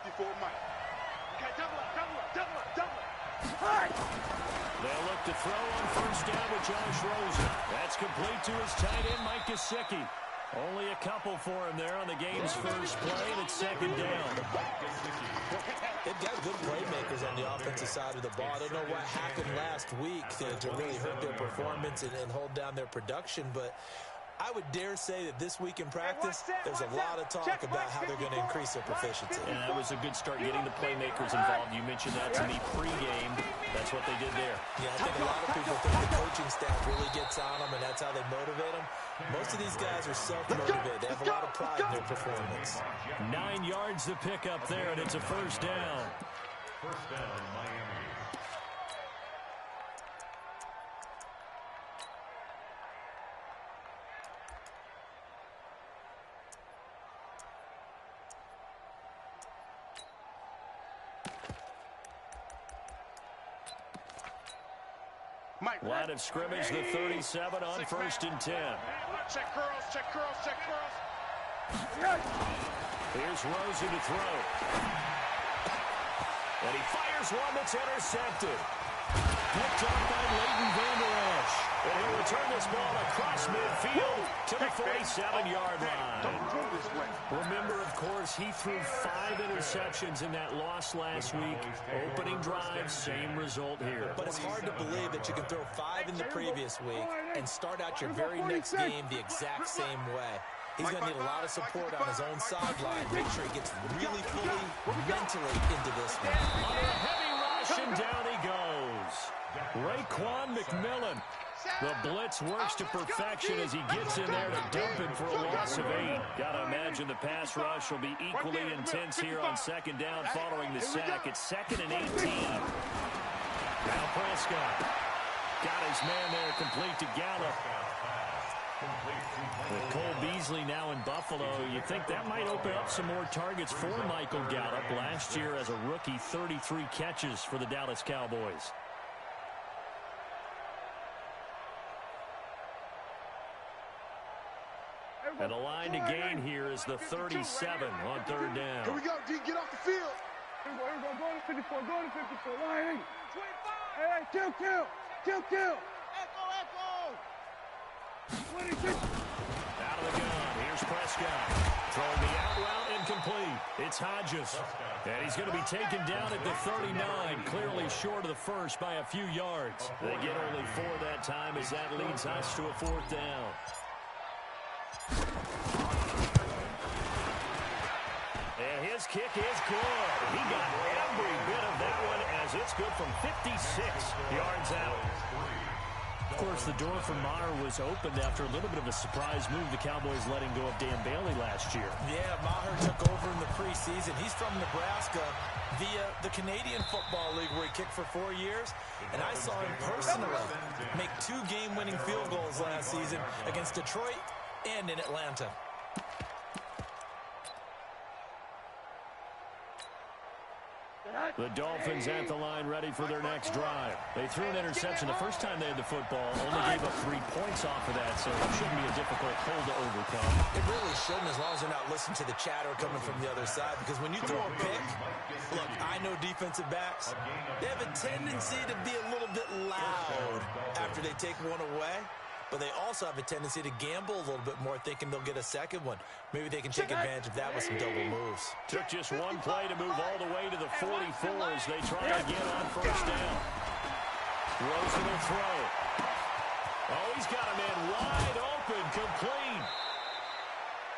50 for Mike. Okay, double up. They'll look to throw on first down with Josh Rosen. That's complete to his tight end, Mike Gesicki. Only a couple for him there on the game's first play, and it's second down. They've got good playmakers on the offensive side of the ball. I don't know what happened last week to really hurt their performance and hold down their production, but I would dare say that this week in practice, there's a lot of talk about how they're going to increase their proficiency. And that was a good start getting the playmakers involved. You mentioned that to me pregame. That's what they did there. Yeah, I think a lot of people think the coaching staff really gets on them, and that's how they motivate them. Most of these guys are self-motivated. They have a lot of pride in their performance. 9 yards to pick up there, and it's a first down. First down, Miami. Line of scrimmage, the 37 on first and 10. Check curls. Here's Rosen to throw. And he fires one that's intercepted. Picked up by Leighton Vander Esch. And he'll return this ball across midfield to the 47-yard line. Remember, of course, he threw 5 interceptions in that loss last week. Opening drive, same result here. But it's hard to believe that you can throw 5 in the previous week and start out your very next game the exact same way. He's going to need a lot of support on his own sideline. Make sure he gets really fully mentally into this one. Under a heavy rush, and down he goes. Raekwon McMillan. The blitz works to perfection as he gets in there to dump him for a loss of 8. Got to imagine the pass rush will be equally intense here on second down following the sack. It's 2nd and 18. Now Prescott. Got his man there complete to Gallup. With Cole Beasley now in Buffalo, you'd think that might open up some more targets for Michael Gallup. Last year as a rookie, 33 catches for the Dallas Cowboys. And the line to gain here is the 37 on third down. Here we go, D, get off the field. Here we go, go to 54, go to 54. Line. 25. Hey, kill. Echo. 26. Out of the gun, here's Prescott. Throwing the out route incomplete. It's Hodges. And he's going to be taken down at the 39, clearly short of the first by a few yards. They get only 4 that time as that leads us to a 4th down. And his kick is good. He got every bit of that one as it's good from 56 yards out. Of course, the door for Maher was opened after a little bit of a surprise move. The Cowboys letting go of Dan Bailey last year. Yeah, Maher took over in the preseason. He's from Nebraska via the Canadian Football League where he kicked for 4 years. And I saw him personally make 2 game-winning field goals last season against Detroit and in Atlanta. The Dolphins at the line ready for their next drive. They threw an interception the first time they had the football, only gave up 3 points off of that, so it shouldn't be a difficult hole to overcome. It really shouldn't, as long as they're not listening to the chatter coming from the other side, because when you throw a pick, look, I know defensive backs, they have a tendency to be a little bit loud after they take one away. But they also have a tendency to gamble a little bit more, thinking they'll get a second one. Maybe they can take advantage of that with some double moves. Took just 1 play to move all the way to the 44 as they try again on first down. Rosen will throw. Oh, he's got a man wide open, complete.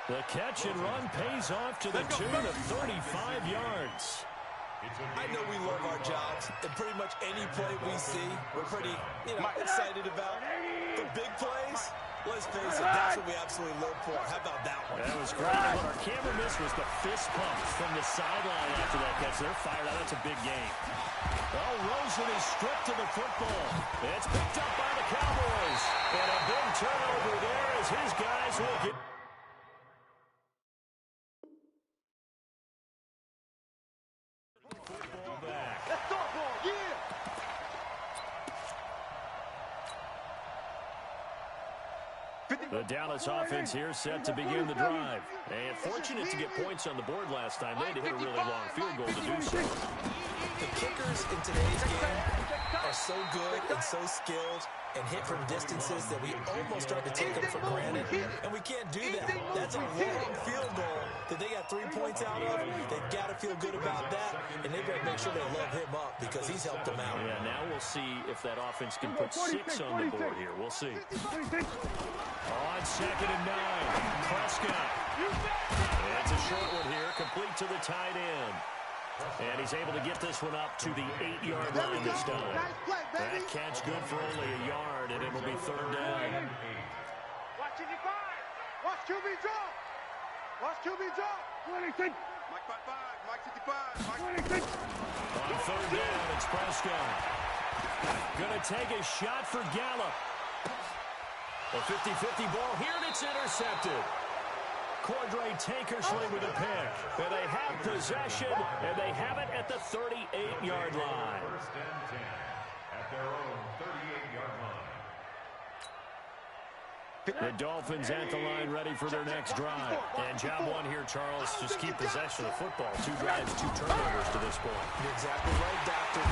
The catch and run pays off to the tune of 35 yards. I know we love our jobs, and pretty much any play we see, we're pretty, excited about. The big plays, let's face it, that's what we absolutely live for. How about that one? That was great. What our camera missed was the fist pump from the sideline after that catch. They're fired out. That's a big game. Well, Rosen is stripped to the football. It's picked up by the Cowboys. And a big turnover there as his guys will get... The Dallas offense here set to begin the drive. And fortunate to get points on the board last time. They had to hit a really long field goal to do so. The kickers in today's game are so good and so skilled and hit from distances that we almost start to take them for granted, and we can't do that. That's a long field goal that they got 3 points out of. They've got to feel good about that, and they've got to make sure they love him up because he's helped them out. Yeah, now we'll see if that offense can put 6 on the board here. We'll see. On 2nd and 9, Prescott. It's a short one here, complete to the tight end. And he's able to get this one up to the 8-yard line this time. That catch good for only a yard, and it'll be 3rd down. Watch 55. Watch QB drop. Watch QB drop. 26. Mike 55. Mike 55. Mike 26. On 3rd down, it's Prescott. Gonna take a shot for Gallup. A 50-50 ball here, and it's intercepted. Cordray Tankersley with a pick. And they have possession, and they have it at the 38-yard line. 1st and 10 at their own 38-yard line. The Dolphins at the line ready for their next drive. And job one here, Charles, just keep possession of the football. 2 drives, 2 turnovers to this point. You're exactly right, Doctor.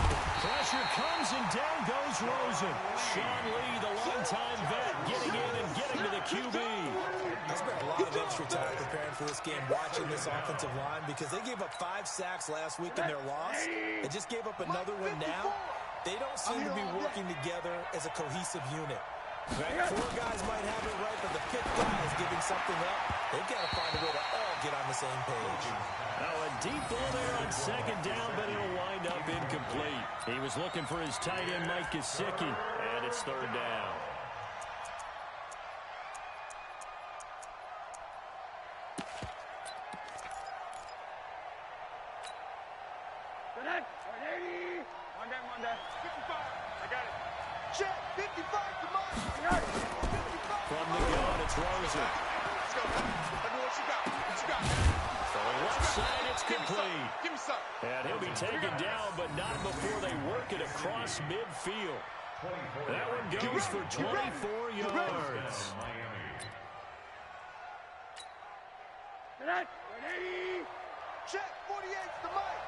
Pressure comes, and down goes Rosen. Sean Lee, the longtime vet, getting in and getting to the QB. I spent a lot of extra time preparing for this game, watching this offensive line, because they gave up 5 sacks last week in their loss. They just gave up another one now. They don't seem to be working together as a cohesive unit. 4 guys might have it right, but the 5th guy is giving something up. They've got to find a way to all get on the same page. Now a deep ball there on 2nd down, but it'll wind up incomplete. He was looking for his tight end, Mike Gesicki, and it's 3rd down. Monday. 55. I got it. Check. 55. Come on. 55. From the gun, it's Rosen. Let's go. Let me know what you got. What you got? From the left side, it's complete. Give me some. And he'll be taken down, but not before they work it across midfield. That one goes for 24 yards. Check. 48's the mic.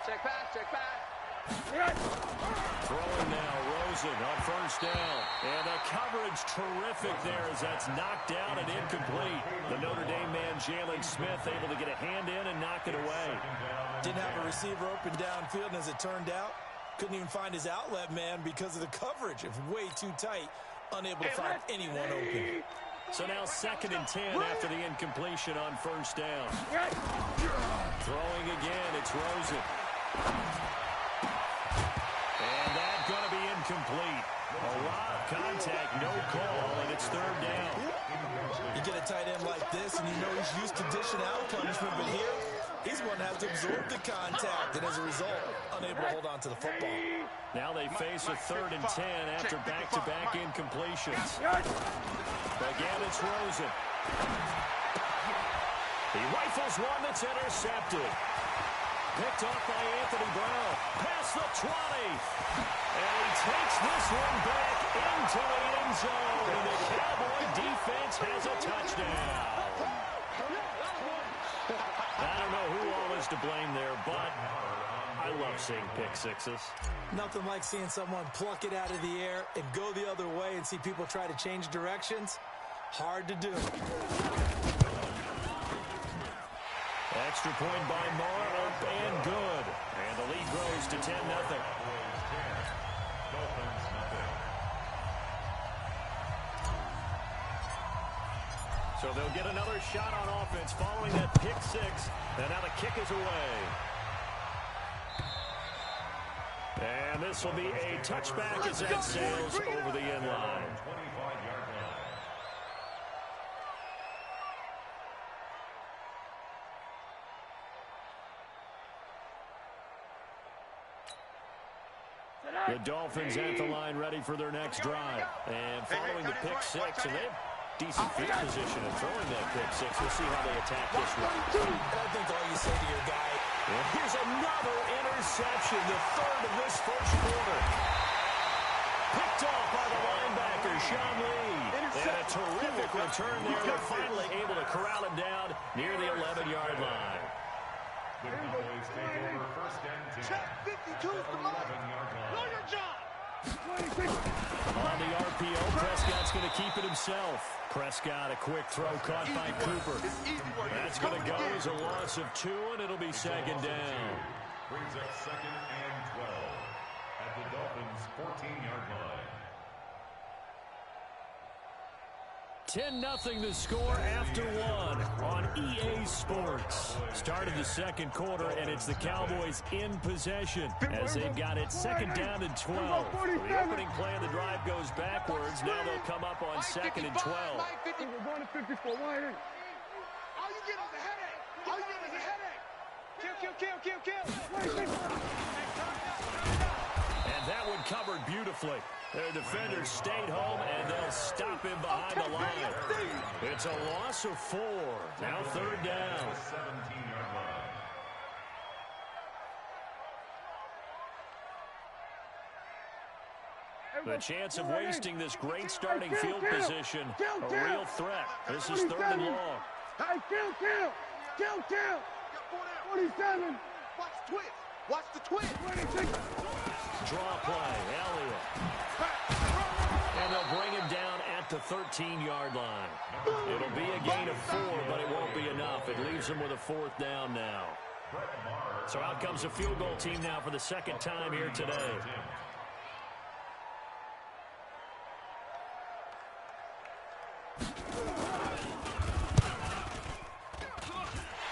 Check back. Check back. Throwing now, Rosen on 1st down. And the coverage terrific there as that's knocked down and incomplete. The Notre Dame man, Jalen Smith, able to get a hand in and knock it away. Didn't have a receiver open downfield, and as it turned out, couldn't even find his outlet man because of the coverage. It was way too tight, unable to find anyone open. So now 2nd and 10 after the incompletion on 1st down. Throwing again, it's Rosen. And that's going to be incomplete. A lot of contact, no call, and it's 3rd down. You get a tight end like this, and you know he's used to dishing out punishment, but here, he's going to have to absorb the contact, and as a result, unable to hold on to the football. Now they face a 3rd and 10 after back-to-back incompletions. Again, it's Rosen. He rifles one that's intercepted. Picked off by Anthony Brown. Past the 20. And he takes this one back into the end zone. And the Cowboy defense has a touchdown. I don't know who all is to blame there, but I love seeing pick sixes. Nothing like seeing someone pluck it out of the air and go the other way and see people try to change directions. Hard to do. Extra point by Marr, up and good. And the lead grows to 10-0. So they'll get another shot on offense following that pick six. And now the kick is away. And this will be a touchback as that sails over the end line. The Dolphins at the line ready for their next drive. And following the pick six, and they have decent field position and throwing that pick six. We'll see how they attack this one. I think all you say to your guy. And here's another interception, the 3rd of this 1st quarter. Picked off by the linebacker, Sean Lee. And a terrific return there. They're finally able to corral him down near the 11-yard line. The Cowboys take over first and 10. Check 52's the mark. 11-yard line. Know your job. On the RPO, Prescott's going to keep it himself. Prescott, a quick throw caught by Cooper. That's going to go as a loss of 2, and it'll be second down. Brings up second and 12 at the Dolphins' 14-yard line. 10-0 the score after 1 on EA Sports. Started the second quarter, and it's the Cowboys in possession as they've got it second down and 12. The opening play of the drive goes backwards. Now they'll come up on second and 12. We're going to 54. Why ain't? All you get is a headache. All you get is a headache. Kill. And that one covered beautifully. Their defenders stayed home, and they'll stop him behind the line. It's a loss of 4. Now third down. 17-yard line. The chance of wasting this great starting field position, a real threat. This is third and long. Hey, kill. 47. Watch the twist. 26. Draw play, Elliott. And they'll bring him down at the 13-yard line. It'll be a gain of 4, but it won't be enough. It leaves them with a fourth down now. So out comes a field goal team now for the second time here today.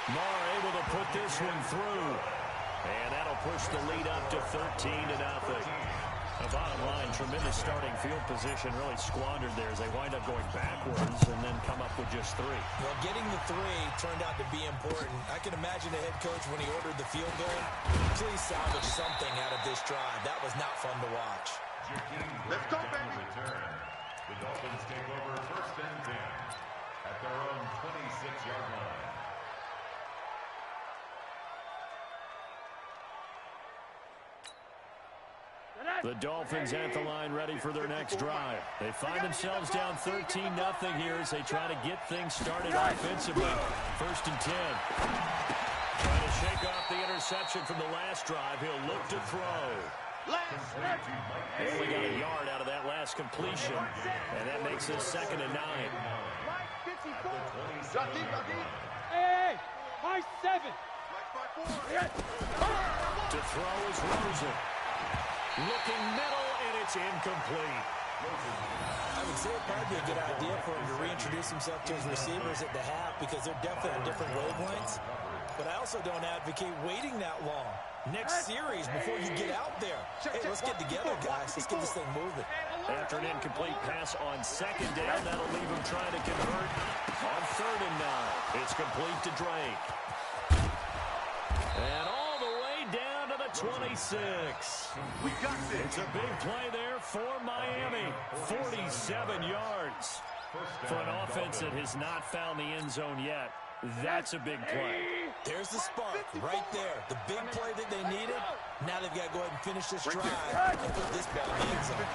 Marr able to put this one through. And that'll push the lead up to 13-0. The bottom line, tremendous starting field position, really squandered there as they wind up going backwards and then come up with just 3. Well, getting the 3 turned out to be important. I can imagine the head coach when he ordered the field goal. Please salvage something out of this drive. That was not fun to watch. Let's go, baby. Return. The Dolphins take over first and 10 at their own 26-yard line. The Dolphins at the line ready for their next drive. They find themselves down 13-0 here as they try to get things started offensively. First and 10. Trying to shake off the interception from the last drive. He'll look to throw. They only got a yard out of that last completion, and that makes this second and 9. Hey, my 7. To throw is Rosen. Looking middle, and it's incomplete. I would say it'd probably be a good idea for him to reintroduce himself to his receivers at the half because they're definitely on different wavelengths. But I also don't advocate waiting that long. Next series before you get out there. Hey, let's get together, guys. Let's get this thing moving. After an incomplete pass on second down, that'll leave him trying to convert on third and 9. It's complete to Drake. And all the way down to the 26. We got this. It's a big play there for Miami. 47 yards. For an offense that has not found the end zone yet, that's a big play. There's the spark right there. The big play that they needed. Now they've got to go ahead and finish this drive and put this ball in the end zone.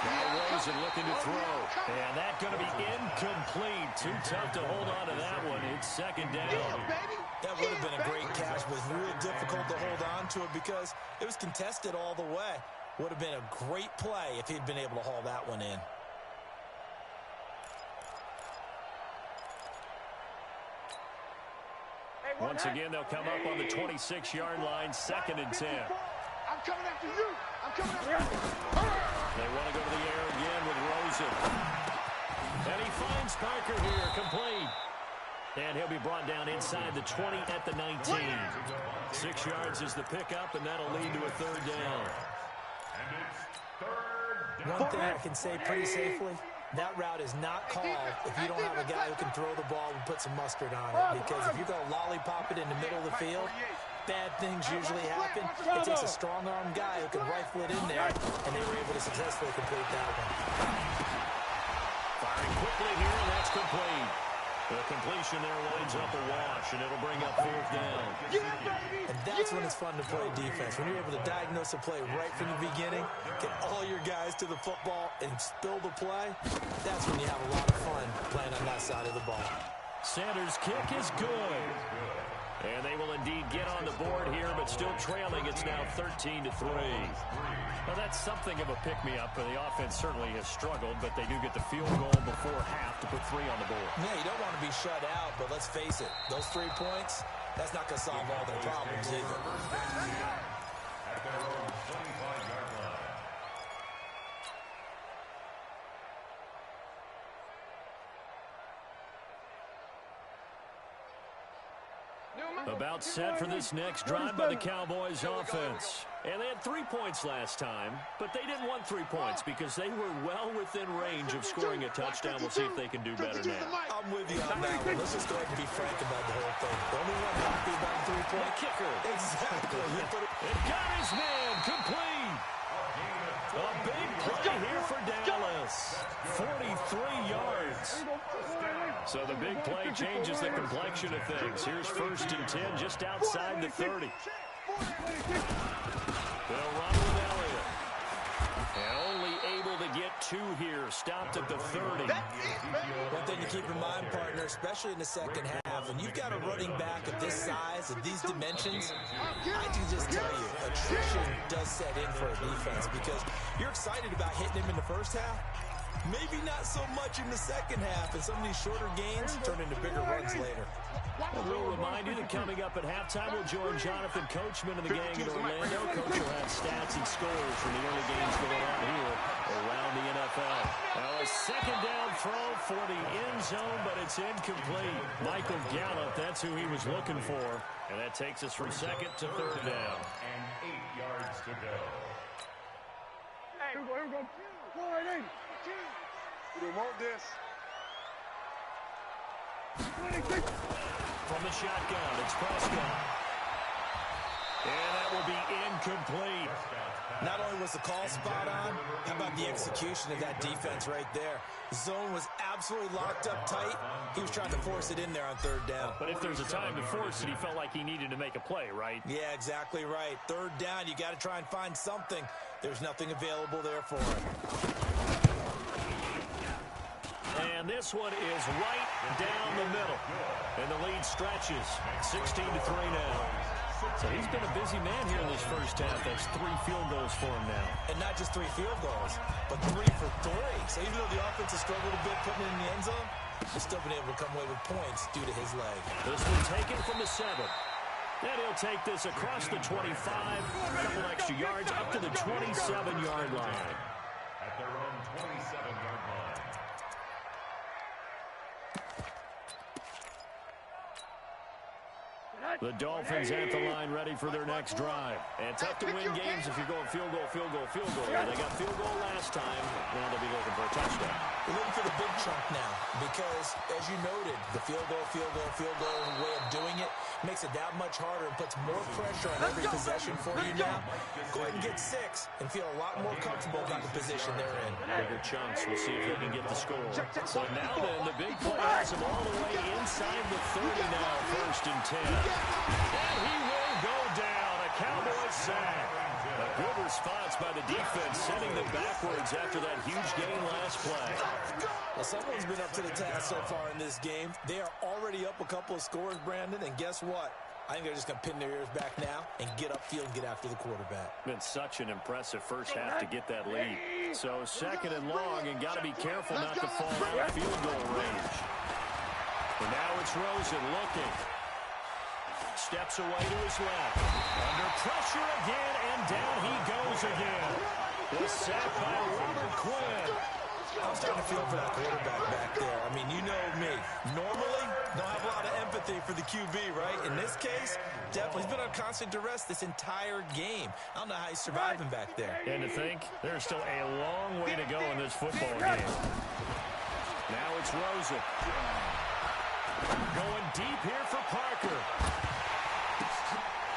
Now Rosen looking to throw. And that's going to be incomplete. Too tough to hold on to that one. It's second down. That would have been a great catch, but it was real difficult to hold on to it because it was contested all the way. Would have been a great play if he'd been able to haul that one in. Once again, they'll come up on the 26-yard line, second and 10. I'm coming after you. I'm coming after you. They want to go to the air again with Rosen. And he finds Parker here, complete. And he'll be brought down inside the 20 at the 19. 6 yards is the pickup, and that'll lead to a third down. And it's third down. One thing I can say pretty safely, that route is not called if you don't have a guy who can throw the ball and put some mustard on it. Because if you're going to lollipop it in the middle of the field, bad things usually happen. It takes a strong-arm guy who can rifle it in there, and they were able to successfully complete that one. Firing quickly here, and that's complete. The completion there winds up a wash, and it'll bring up 4th down. And that's when it's fun to play defense. When you're able to diagnose a play right from the beginning, get all your guys to the football, and spill the play, that's when you have a lot of fun playing on that side of the ball. Sanders' kick is good. And they will indeed get on the board here, but still trailing. It's now 13-3. Well, that's something of a pick-me-up. The offense certainly has struggled, but they do get the field goal before half to put 3 on the board. Yeah, you don't want to be shut out, but let's face it, those 3 points, that's not going to solve all their problems either. At their own 25-yard line. About set for this next drive by the Cowboys offense. And they had 3 points last time, but they didn't want 3 points because they were well within range of scoring a touchdown. We'll see if they can do better now. I'm with you on that one. Let's just go ahead and be frank about the whole thing. The only one happy about the 3-point kicker. Exactly. It got his man complete. A big play here for Dallas. 43 yards. So the big play changes the complexion of things. Here's 1st and 10 just outside the 30. They'll run with Elliott. And only able to get 2 here. Stopped at the 30. One thing to keep in mind, partner, especially in the second half, when you've got a running back of this size, of these dimensions, I can just tell you, attrition does set in for a defense because you're excited about hitting him in the first half. Maybe not so much in the second half, and some of these shorter gains turn into bigger runs later. And we'll remind you that coming up at halftime, we'll join Jonathan Coachman and the gang in Orlando. Coach will have stats and scores from the early games going on here around the NFL. Now a 2nd down throw for the end zone, but it's incomplete. Michael Gallup, that's who he was looking for. And that takes us from 2nd to 3rd down. And 8 yards to go. Here we go. Wide 80. We don't want this. 26. From the shotgun, it's Prescott. And that will be incomplete. Not only was the call spot on, how about the execution of that defense right there? The zone was absolutely locked up tight. He was trying to force it in there on 3rd down. But if there's a time to force it, he felt like he needed to make a play, right? Yeah, exactly right. 3rd down, you got to try and find something. There's nothing available there for him. And this one is right down the middle. And the lead stretches. 16-3 now. So he's been a busy man here in this first half. That's 3 field goals for him now. And not just 3 field goals, but 3 for 3. So even though the offense has struggled a bit putting it in the end zone, he's still been able to come away with points due to his leg. This one taken from the 7. And he'll take this across the 25. A couple extra yards up to the 27-yard line. At their own 27-yard line. The Dolphins at the line ready for their next drive. And tough to win games if you're going field goal, field goal, field goal. They got field goal last time. Now they'll be looking for a touchdown. We're looking for the big chunk now because, as you noted, the field goal way of doing it makes it that much harder and puts more pressure on every possession for you now. Go ahead and get 6 and feel a lot more comfortable about the position they're in. Bigger chunks. We'll see if they can get the score. So now then, the big play has him all the way inside the 30 now. 1st and 10. And he will go down. A Cowboy sack. A good response by the defense, sending them backwards after that huge gain last play. Well, someone's been up to the task so far in this game. They are already up a couple of scores, Brandon, and guess what? I think they're just going to pin their ears back now and get upfield and get after the quarterback. Been such an impressive first half to get that lead. So 2nd and long, and got to be careful not to fall out of field goal range. And now it's Rosen looking. Steps away to his left. Under pressure again, and down he goes again. Was sacked by Robert Quinn. I was starting to feel for that quarterback back there. I mean, you know me. Normally, don't have a lot of empathy for the QB, right? In this case, definitely. He's been on constant duress this entire game. I don't know how he's surviving back there. And to think, there's still a long way to go in this football game. Now it's Rosen. Going deep here for Parker.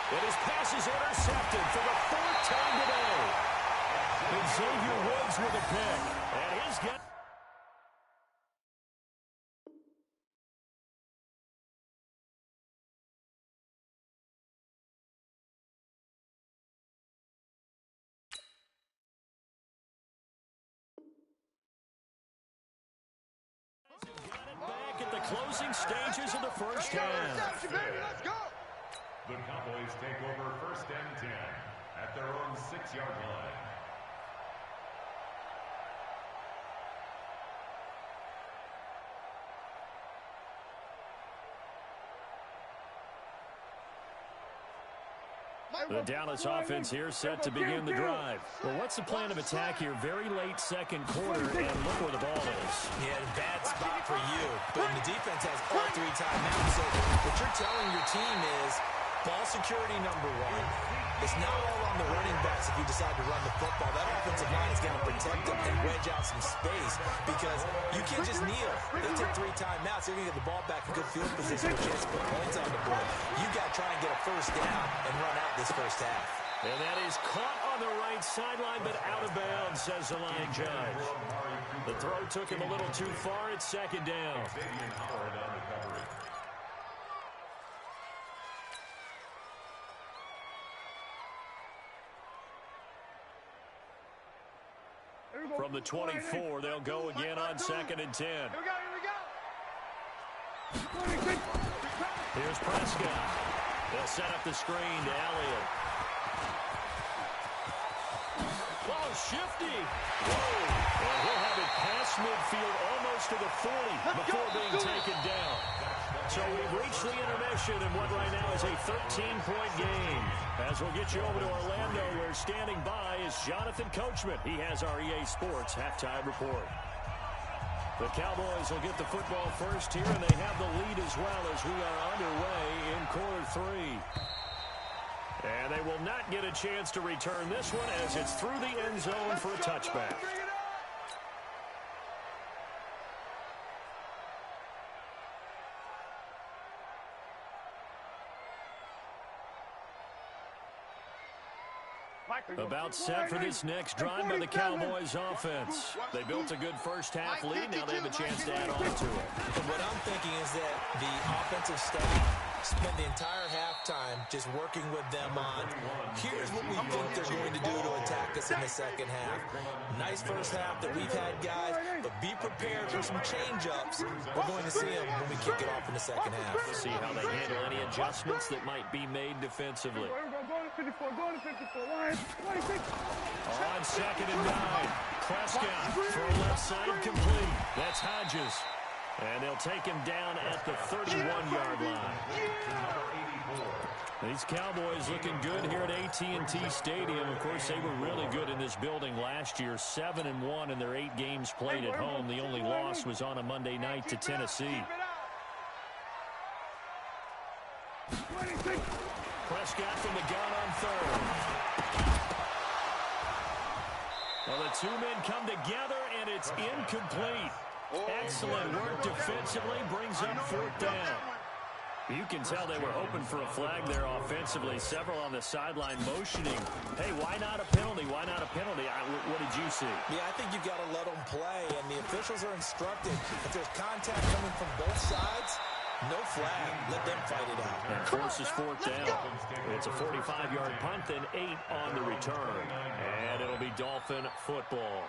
And his pass is intercepted for the 4th time today. And Xavier Woods with a pick. And he's got... closing stages of the first half. Let's go. The Cowboys take over 1st and 10 at their own 6-yard line. The Dallas offense here set to begin the drive. Well, what's the plan of attack here? Very late second quarter, and look where the ball is. Yeah, a bad spot for you. But the defense has all 3 timeouts. So what you're telling your team is ball security number 1. It's not all on the running backs if you decide to run the football. That offensive line is going to protect them and wedge out some space because you can't just kneel. They took 3 timeouts. They're going to get the ball back in good field position with a chance to put points on the board. You got to try and get a first down and run out this first half. And that is caught on the right sideline, but out of bounds, says the line judge. The throw took him a little too far. It's 2nd down. From the 24, they'll go again on 2nd and 10. Here we go. Here's Prescott. They'll set up the screen to Elliott. Oh, shifty. Whoa. And he'll have it past midfield almost to the 40 before being taken down. So we've reached the intermission in what right now is a 13-point game. As we'll get you over to Orlando, where standing by is Jonathan Coachman. He has our EA Sports halftime report. The Cowboys will get the football first here, and they have the lead as well as we are underway in quarter 3. And they will not get a chance to return this one as it's through the end zone for a touchback. About set for this next drive by the Cowboys offense. They built a good first half lead. Now they have a chance to add on to it. And what I'm thinking is that the offensive staff spent the entire halftime just working with them on, here's what we think they're going to do to attack us in the second half. Nice first half that we've had, guys, but be prepared for some change-ups. We're going to see them when we kick it off in the second half. See how they handle any adjustments that might be made defensively. On 2nd and 9, Prescott, throw left side complete. That's Hodges. And they'll take him down at the 31-yard line. These Cowboys looking good here at AT&T Stadium. Of course, they were really good in this building last year, 7-1 in their 8 games played at home. The only loss was on a Monday night to Tennessee. Prescott from the gun on 3rd. Well, the 2 men come together, and it's incomplete. Excellent work defensively, brings up 4th down. You can tell they were hoping for a flag there offensively. Several on the sideline motioning. Hey, why not a penalty? Why not a penalty? What did you see? Yeah, I think you got to let them play, and the officials are instructed. If there's contact coming from both sides, no flag. Let them fight it out. And forces 4th down. It's a 45-yard punt, then 8 on the return. And it'll be Dolphin football.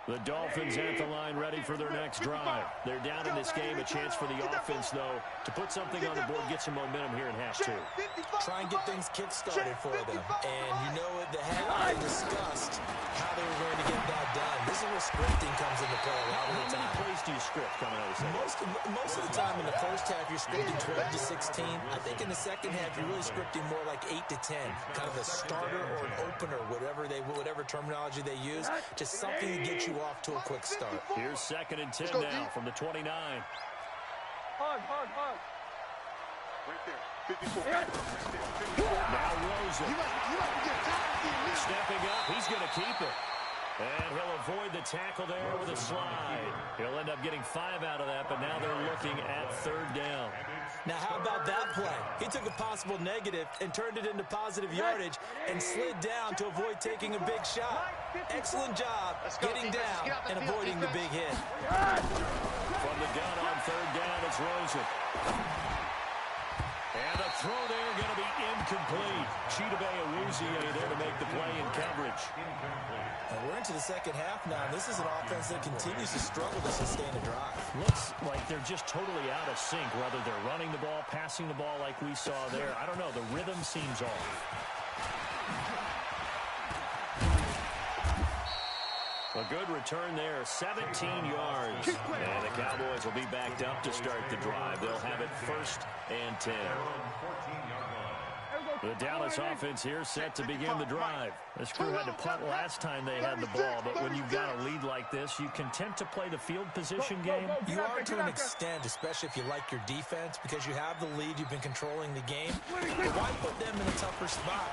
The Dolphins at the line ready for their next drive. They're down in this game. A chance for the offense, though, to put something on the board, get some momentum here in half 2. Try and get things kick-started for them. And you know at the half, they discussed how they were going to get that done. This is where scripting comes into play a lot of the time. How many plays do you script coming out of the second? Most of the time in the first half, you're scripting 12 to 16. I think in the second half, you're really scripting more like 8 to 10. Kind of a starter or an opener, whatever terminology they use. Just something to get you off to a quick start. Here's 2nd and 10 now from the 29. Hug. Right there. 54. Now Rosen. Stepping up. He's going to keep it. And he'll avoid the tackle there with a slide. He'll end up getting 5 out of that, but now they're looking at 3rd down. Now, how about that play? He took a possible negative and turned it into positive yardage and slid down to avoid taking a big shot. Excellent job getting down and avoiding the big hit. From the gun on 3rd down, it's Rosen. And the throw there going to be incomplete. Chidobe Awuzie there to make the play in coverage. And we're into the second half now. This is an offense that continues to struggle to sustain a drive. Looks like they're just totally out of sync, whether they're running the ball, passing the ball like we saw there. I don't know. The rhythm seems off. A good return there, 17 yards. And the Cowboys will be backed up to start the drive. They'll have it 1st and 10. The Dallas offense here set to begin the drive. This crew had to punt last time they had the ball, but when you've got a lead like this, you can tend to play the field position game. You are to an extent, especially if you like your defense, because you have the lead, you've been controlling the game. But why put them in a tougher spot?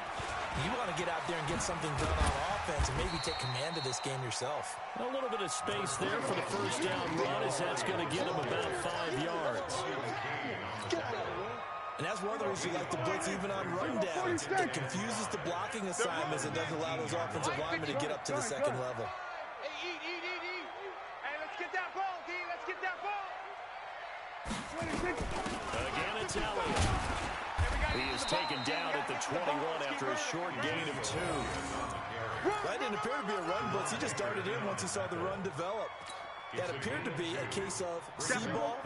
You want to get out there and get something done on offense and maybe take command of this game yourself. A little bit of space there for the first down run, as that's going to get him about 5 yards. And that's one of the reasons you like to blitz even on run downs. It confuses the blocking assignments and doesn't allow those offensive linemen to get up to the second level. Hey, eat. Hey, let's get that ball, D. Let's get that ball. Again, it's Elliott. He is taken down at the 21 after a short gain of 2. That didn't appear to be a run blitz. He just darted in once he saw the run develop. That appeared to be a case of see ball,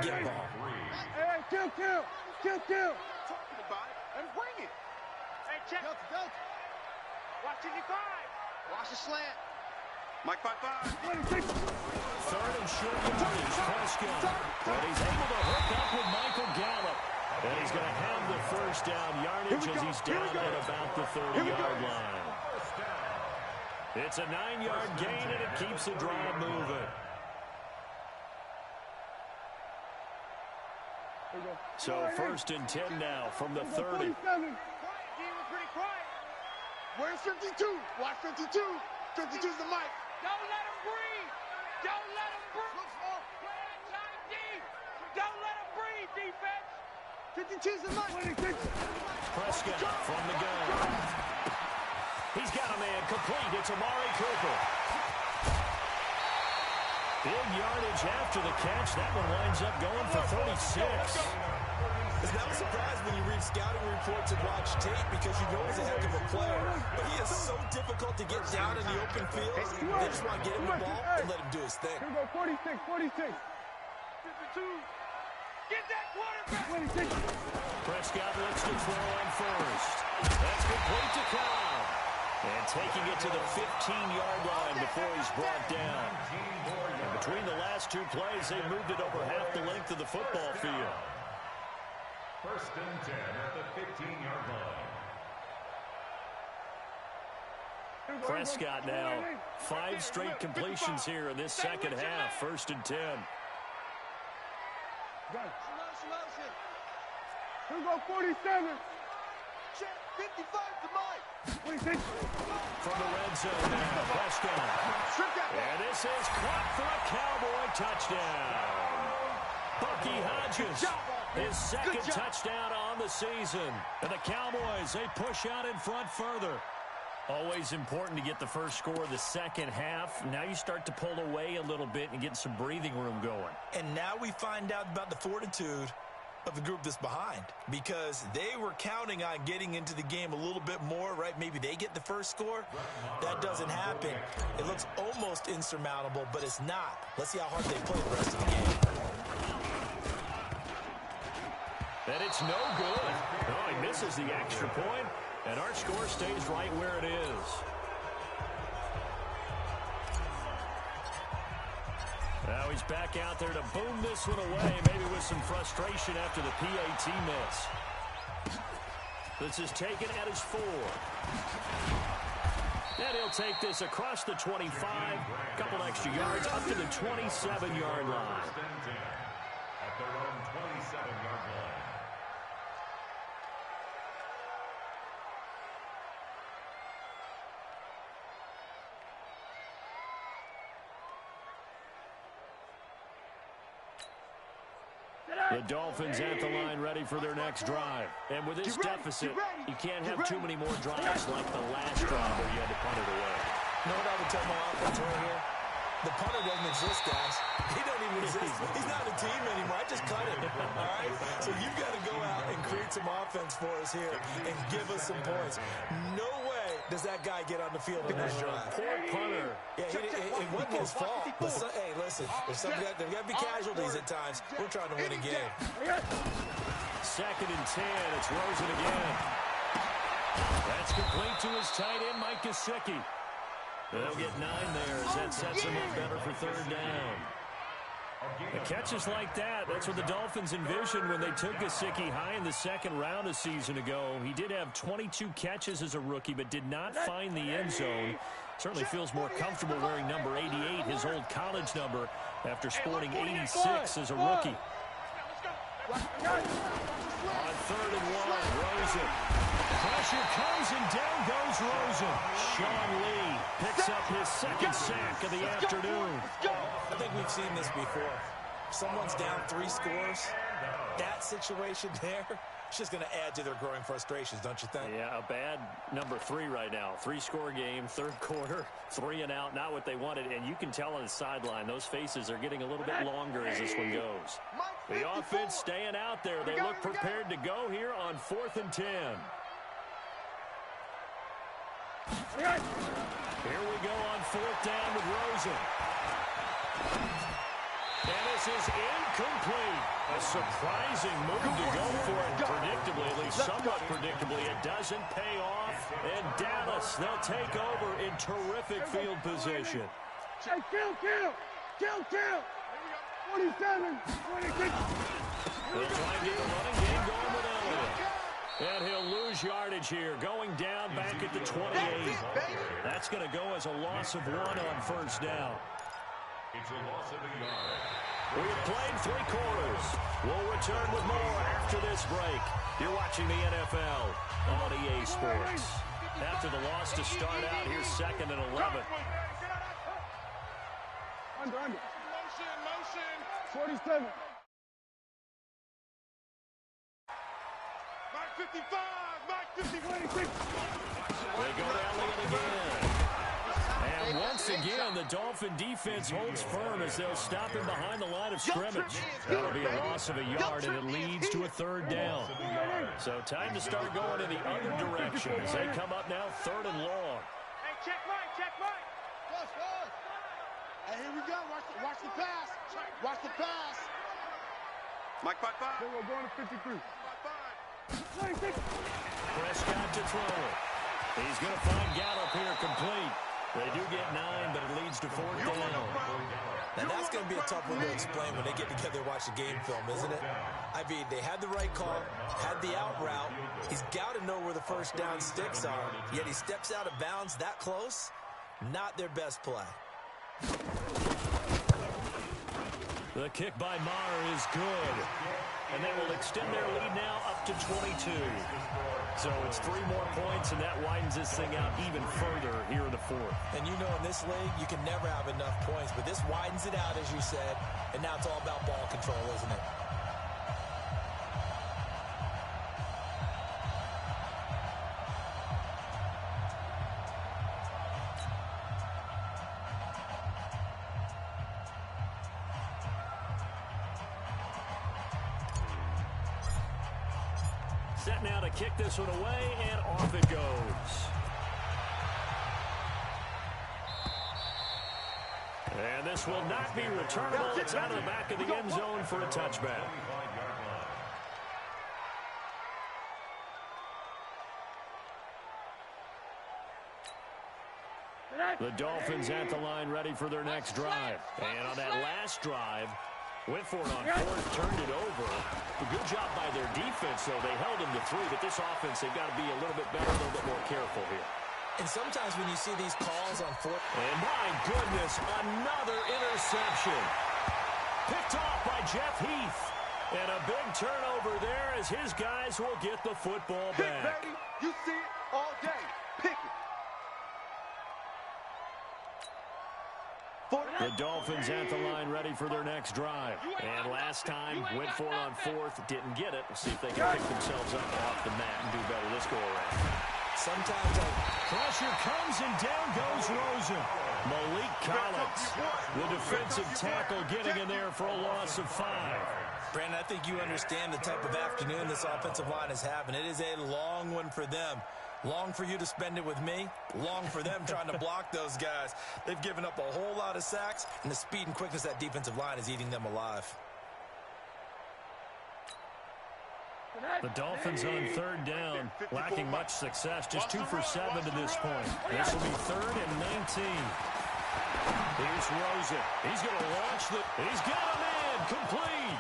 get ball. Hey, kill. Talking about it, and bring it. Hey, check. Go. Watch it, 5. Watch the slant. Mike 5. 3rd and short yardage, Prescott. And he's able to hook up with Michael Gallup. And he's going to have the first down yardage as he's down at about the 30-yard line. It's a 9-yard gain, and it keeps the drive moving. So 1st and 10 now from the 30. Quiet, D. We're pretty quiet. Where's 52? Watch 52. 52's the mic. Don't let him breathe. Don't let him breathe. Play on time, D. Don't let him breathe, defense. 52's the mic. Prescott from the gun. He's got a man complete. It's Amari Cooper. Big yardage after the catch. That one winds up going for 36. It's not a surprise when you read scouting reports and watch tape because you know he's a heck of a player. But he is so difficult to get down in the open field. They just want to get him the ball and let him do his thing. Here we go, 46. 52. Get that quarterback. 26. Prescott looks to throw on first. That's complete to Cobb. And taking it to the 15-yard line before he's brought down. And between the last 2 plays, they moved it over half the length of the football field. 1st and 10 at the 15-yard line. Prescott now, 5 straight completions here in this second half. 1st and 10. Here we go, 47. 55 to Mike. 26. From the red zone now, Prescott. And this is caught for a Cowboy touchdown. Bucky Hodges, his 2nd touchdown on the season. And the Cowboys, they push out in front further. Always important to get the first score of the second half. Now you start to pull away a little bit and get some breathing room going. And now we find out about the fortitude of the group that's behind, because they were counting on getting into the game a little bit more, right? Maybe they get the first score. That doesn't happen. It looks almost insurmountable, but it's not. Let's see how hard they play the rest of the game. And it's no good. Oh, he misses the extra point, and our score stays right where it is. Now he's back out there to boom this one away, maybe with some frustration after the PAT miss. This is taken at his 4. And he'll take this across the 25, a couple extra yards up to the 27-yard line. At their own 27-yard line. The Dolphins at the line ready for their next drive. And with this deficit, you can't have too many more drives like the last drive where you had to punt it away. You know what I would tell my offense right here? The punter doesn't exist, guys. He don't even exist. He's not a team anymore. I just cut him, all right? So you've got to go out and create some offense for us here and give us some points. No way does that guy get on the field in this drive. Poor punter. Yeah, it wasn't his fault. But hey, listen, there's got to be casualties at times. We're trying to win a game. 2nd and 10. It's Rosen again. That's complete to his tight end, Mike Gesicki. They'll get 9 there as that sets him up better for 3rd down. The catches like that, that's what the Dolphins envisioned when they took Gesicki high in the 2nd round a season ago. He did have 22 catches as a rookie, but did not find the end zone. Certainly feels more comfortable wearing number 88, his old college number, after sporting 86 as a rookie. On 3rd and 1, Rosen. Pressure comes and down goes Rosen. Sean Lee picks up his 2nd sack of the afternoon. I think we've seen this before. Someone's down 3 scores. That situation there, it's just going to add to their growing frustrations, don't you think? Yeah, a bad number 3 right now. 3-score game, 3rd quarter, 3 and out, not what they wanted. And you can tell on the sideline, those faces are getting a little bit longer as this one goes. The offense staying out there. They look prepared to go here on 4th and 10. Here we go on 4th down with Rosen. And this is incomplete. A surprising move to go for it. Predictably, at least somewhat predictably, it doesn't pay off. And Dallas, they'll take over in terrific field position. Hey, kill! 27, 26. They'll try and get the running game going with Elliott. And he'll lose yardage here, going down back at the 28. That's going to go as a loss of 1 on 1st down. It's a loss of a yard. We've played 3 quarters. We'll return with more after this break. You're watching the NFL on EA Sports. After the loss to start out, here's 2nd and 11. Under. Motion. 47. Mike 55, 26. They go to Elliott again. And once again, the Dolphin defense holds firm as they'll stop him behind the line of scrimmage. That'll be a loss of a yard, and it leads to a 3rd down. So time to start going in the other direction as they come up now 3rd and long. Hey, check Mike. Hey, here we go. Watch the pass. Watch the pass. Mike 5-5. They were going to 53. 5-5. Prescott to throw it. He's going to find Gallup here complete. They do get 9, but it leads to 4th down. Now, that's going to be a tough one to explain when they get together and watch the game film, isn't it? I mean, they had the right call, had the out route. He's got to know where the 1st down sticks are, yet he steps out of bounds that close. Not their best play. The kick by Maher is good. And they will extend their lead now up to 22. So it's 3 more points, and that widens this thing out even further here in the 4th. And you know in this league, you can never have enough points, but this widens it out, as you said, and now it's all about ball control, isn't it? Set now to kick this one away, and off it goes. And this will not be returnable. It's out of the back of the end zone for a touchback. The Dolphins at the line ready for their next drive. And on that last drive, went for it on 4th, turned it over. A good job by their defense, though. They held them to 3, but this offense, they've got to be a little bit better, a little bit more careful here. And sometimes when you see these calls on 4th... And my goodness, another interception. Picked off by Jeff Heath. And a big turnover there as his guys will get the football back. Baby, you see it all day. Pick it. The Dolphins at the line ready for their next drive. And last time, went for it on 4th, didn't get it. We'll see if they can pick themselves up off the mat and do better this go around. Sometimes pressure comes and down goes Rosen. Malik Collins, the defensive tackle, getting in there for a loss of 5. Brandon, I think you understand the type of afternoon this offensive line is having. It is a long one for them. Long for you to spend it with me. Long for them trying to block those guys. They've given up a whole lot of sacks, and the speed and quickness of that defensive line is eating them alive. The Dolphins on 3rd down, lacking much success. Just 2 for 7 to this point. This will be 3rd and 19. Here's Rosen. He's going to launch he's got him in. Complete.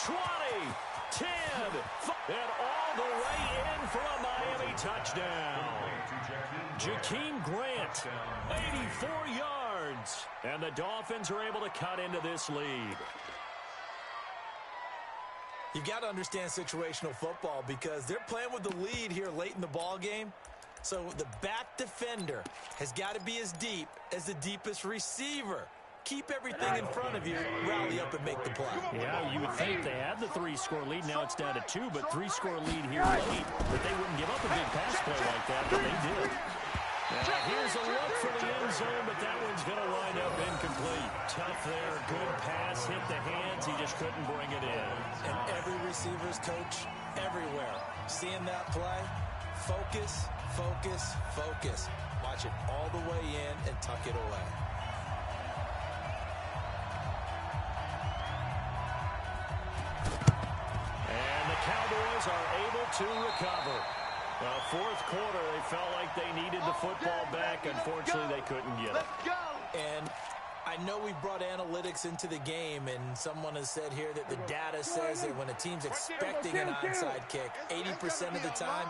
20, 10, and all the way in for a Miami touchdown. Jakeem Grant, 84 yards. And the Dolphins are able to cut into this lead. You've got to understand situational football because they're playing with the lead here late in the ball game. So the back defender has got to be as deep as the deepest receiver. Keep everything in front of you, rally up and make the play. Yeah, you would think they had the 3-score lead. Now it's down to 2, but 3-score lead here late. But they wouldn't give up a big pass play like that, but they did. Now here's a look for the end zone, but that one's going to wind up incomplete. Tough there, good pass, hit the hands. He just couldn't bring it in. And every receiver's coach everywhere, seeing that play, focus, focus, focus. Watch it all the way in and tuck it away. And the Cowboys are able to recover. Well, 4th quarter, they felt like they needed the football back. Unfortunately, they couldn't get it. And I know we brought analytics into the game, and someone has said here that the data says that when a team's expecting an onside kick, 80% of the time,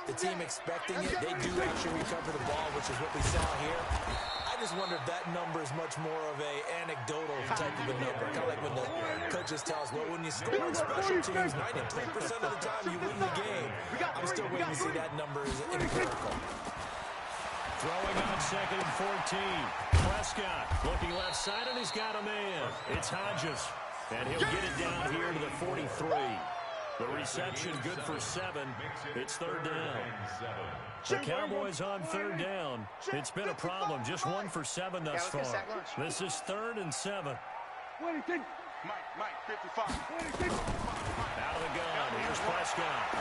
the team expecting it, they do actually recover the ball, which is what we saw here. I just wonder if that number is much more of a anecdotal type of a number. Kind of like when the coaches tell us, well, when you score on special teams, 93% of the time you win the game. I'm still waiting to see that number is empirical. Throwing on 2nd and 14. Prescott looking left side, and he's got a man. It's Hodges, and he'll get it down here to the 43. The reception good for 7. It's 3rd down. The Cowboys on 3rd down. It's been a problem. Just 1 for 7 thus far. This is 3rd and 7. Mike, 55. Out of the gun. Here's Prescott.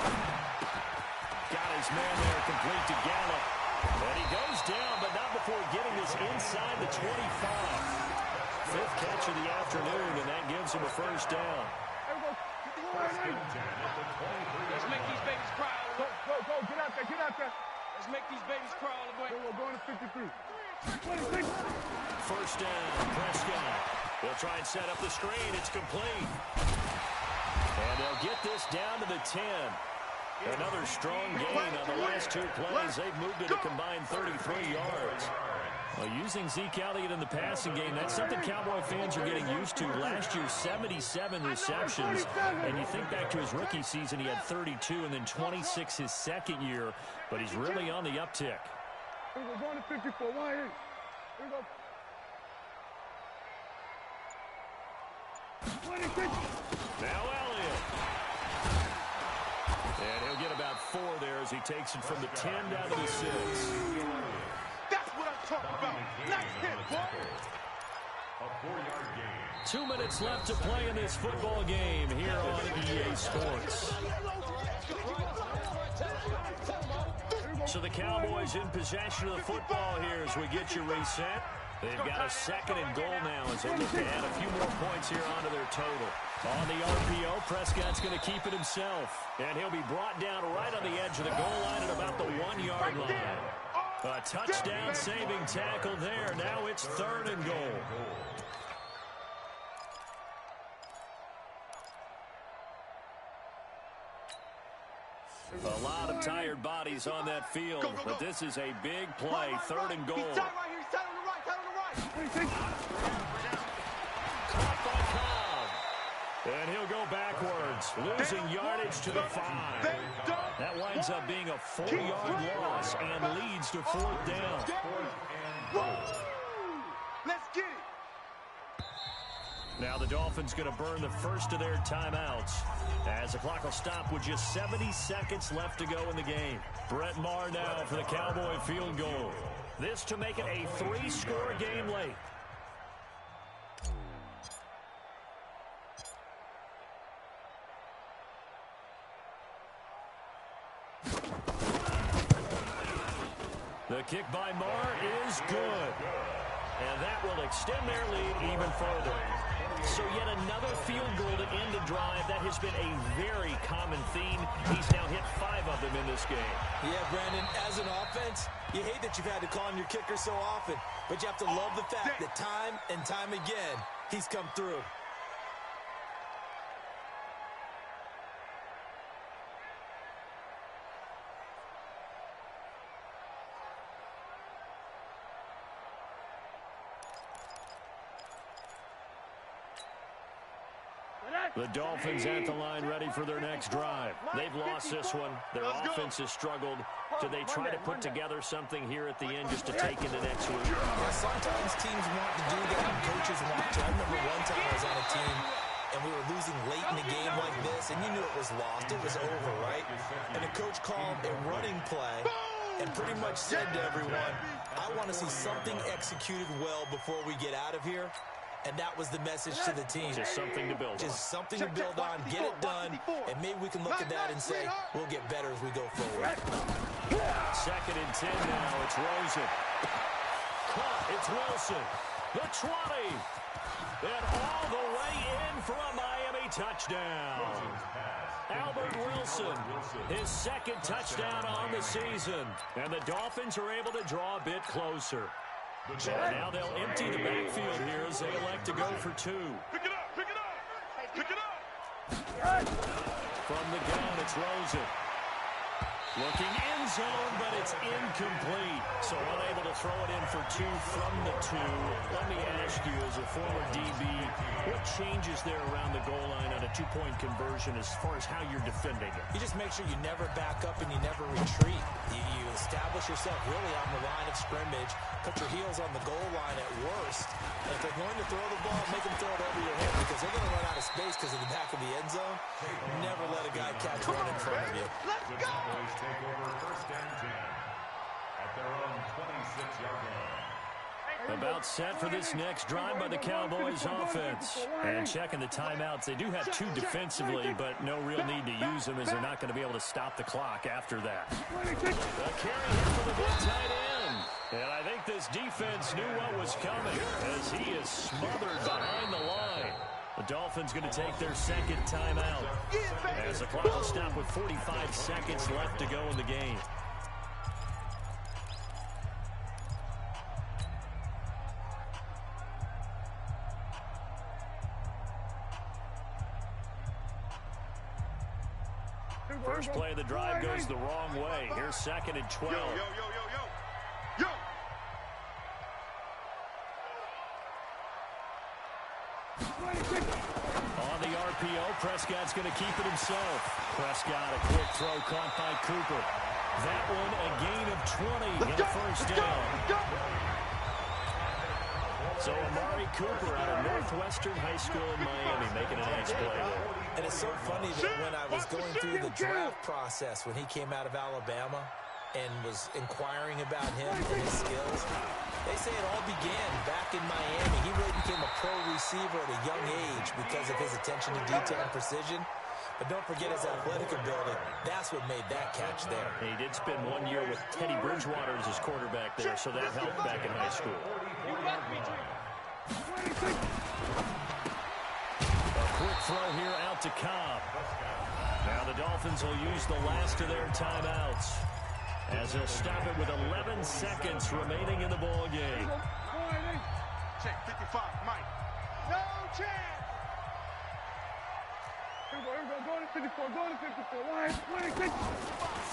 Got his man there, complete to Gallup. And he goes down, but not before getting this inside the 25. 5th catch of the afternoon, and that gives him a 1st down. Let's make these babies cry. Go, get out there. Let's make these babies cry all the way. We're going to 53. 1st down, Prescott. They'll try and set up the screen. It's complete. And they'll get this down to the 10. Another strong gain on the last 2 plays. They've moved it a combined 33 yards. Well, using Zeke Elliott in the passing game, that's something Cowboy fans are getting used to. Last year, 77 receptions. And you think back to his rookie season, he had 32 and then 26 his 2nd year. But he's really on the uptick. We're going to 54. Why? Here we go. 26. Now Elliott. And he'll get about 4 there as he takes it from the 10 down to the 6. That's what I'm talking about. Nice hit, boy. A 4-yard gain. 2 minutes left to play in this football game here on EA Sports. So the Cowboys in possession of the football here as we get you reset. They've got a 2nd and goal now as they look to add a few more points here onto their total. On the RPO, Prescott's going to keep it himself. And he'll be brought down right on the edge of the goal line at about the 1-yard line. A touchdown saving tackle there. Now it's 3rd and goal. A lot of tired bodies on that field, but this is a big play. 3rd and goal. He's tight right here. He's tight on the right. Tight on the right. Caught by Cobb. And he'll go backwards, losing yardage to the 5. That winds up being a 4-yard loss and leads to 4th down. Let's get it. Now the Dolphins going to burn the first of their timeouts as the clock will stop with just 70 seconds left to go in the game. Brett Maher now for the Cowboy field goal. This to make it a 3-score game late. The kick by Maher is good. And that will extend their lead even further. So yet another field goal to end the drive. That has been a very common theme. He's now hit 5 of them in this game. Yeah, Brandon, as an offense, you hate that you've had to call on your kicker so often. But you have to love the fact that time and time again, he's come through. The Dolphins at the line ready for their next drive. They've lost this one. Their offense has struggled. Do they try to put together something here at the end just to take into next week? Yeah, sometimes teams want to do that and coaches want to. I remember one time I was on a team and we were losing late in a game like this, and you knew it was lost. It was over, right? And the coach called a running play and pretty much said to everyone, I want to see something executed well before we get out of here. And that was the message to the team. Just something to build on. Just something to build on, get it done, and maybe we can look at that and say, we'll get better as we go forward. 2nd and 10 now. It's Rosen. Caught. It's Wilson. The 20. And all the way in for a Miami touchdown. Albert Wilson, his 2nd touchdown on the season. And the Dolphins are able to draw a bit closer. So now they'll empty the backfield here as they elect to go for 2. Pick it up, pick it up, pick it up. From the gun, it's Rosen. Looking in zone, but it's incomplete. So unable to throw it in for 2 from the 2. Let me ask you, as a former DB, what changes there around the goal line on a 2-point conversion as far as how you're defending it? You just make sure you never back up and you never retreat. You establish yourself really on the line of scrimmage, put your heels on the goal line at worst. And if they're going to throw the ball, make them throw it over your head because they're going to run out of space because of the back of the end zone. Never let a guy catch one in front of you. Let's go! Take over 1st and 10 at their own 26-yard line. About set for this next drive by the Cowboys offense. And checking the timeouts. They do have 2 defensively, but no real need to use them as they're not going to be able to stop the clock after that. A carry here for the big tight end. And I think this defense knew what was coming as he is smothered behind the line. The Dolphins going to take their 2nd timeout as the clock will stop with 45 seconds left to go in the game. First play of the drive goes the wrong way. Here's 2nd and 12. Yo. On the RPO, Prescott's going to keep it himself. Prescott, a quick throw caught by Cooper. That one, a gain of 20 in a 1st down. So Amari Cooper out of Northwestern High School in Miami making a nice play there. And it's so funny that when I was going through the draft process when he came out of Alabama and was inquiring about him and his skills, they say it all began back in Miami. He really became a pro receiver at a young age because of his attention to detail and precision. But don't forget his athletic ability. That's what made that catch there. He did spend 1 year with Teddy Bridgewater as his quarterback there, so that helped back in high school. A quick throw here out to Cobb. Now the Dolphins will use the last of their timeouts as they'll stop it with 11 seconds remaining in the ball game. Check 55, Mike. No chance. Here we go, go to 54, go to 54.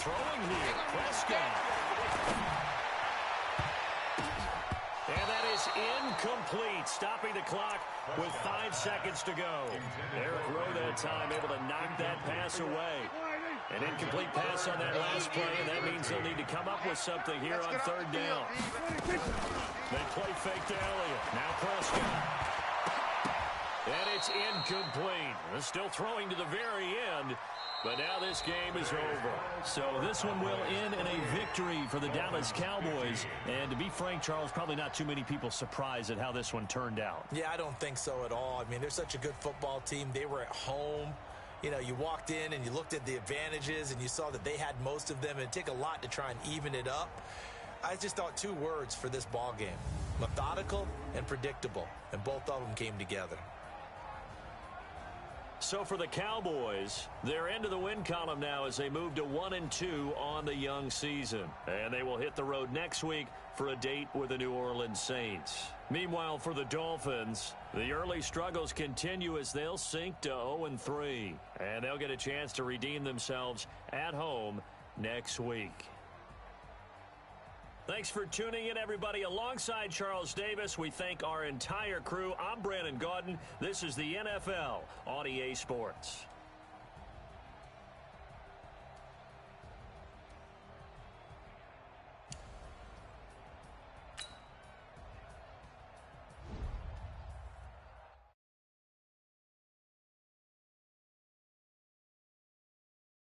Throwing here, Prescott. And that is incomplete, stopping the clock with 5 seconds to go. Eric Rowe that time able to knock that pass away. An incomplete pass on that last play, and that means they'll need to come up with something here on 3rd down. They play fake to Elliott. Now Prescott. And it's incomplete. They're still throwing to the very end. But now this game is over. So this one will end in a victory for the Dallas Cowboys. And to be frank, Charles, probably not too many people surprised at how this one turned out. Yeah, I don't think so at all. I mean, they're such a good football team. They were at home. You know, you walked in and you looked at the advantages and you saw that they had most of them. And it'd take a lot to try and even it up. I just thought 2 words for this ball game: methodical and predictable. And both of them came together. So for the Cowboys, they're into the win column now as they move to 1-2 on the young season. And they will hit the road next week for a date with the New Orleans Saints. Meanwhile, for the Dolphins, the early struggles continue as they'll sink to 0-3. And they'll get a chance to redeem themselves at home next week. Thanks for tuning in, everybody. Alongside Charles Davis, we thank our entire crew. I'm Brandon Gaudin. This is the NFL on EA Sports.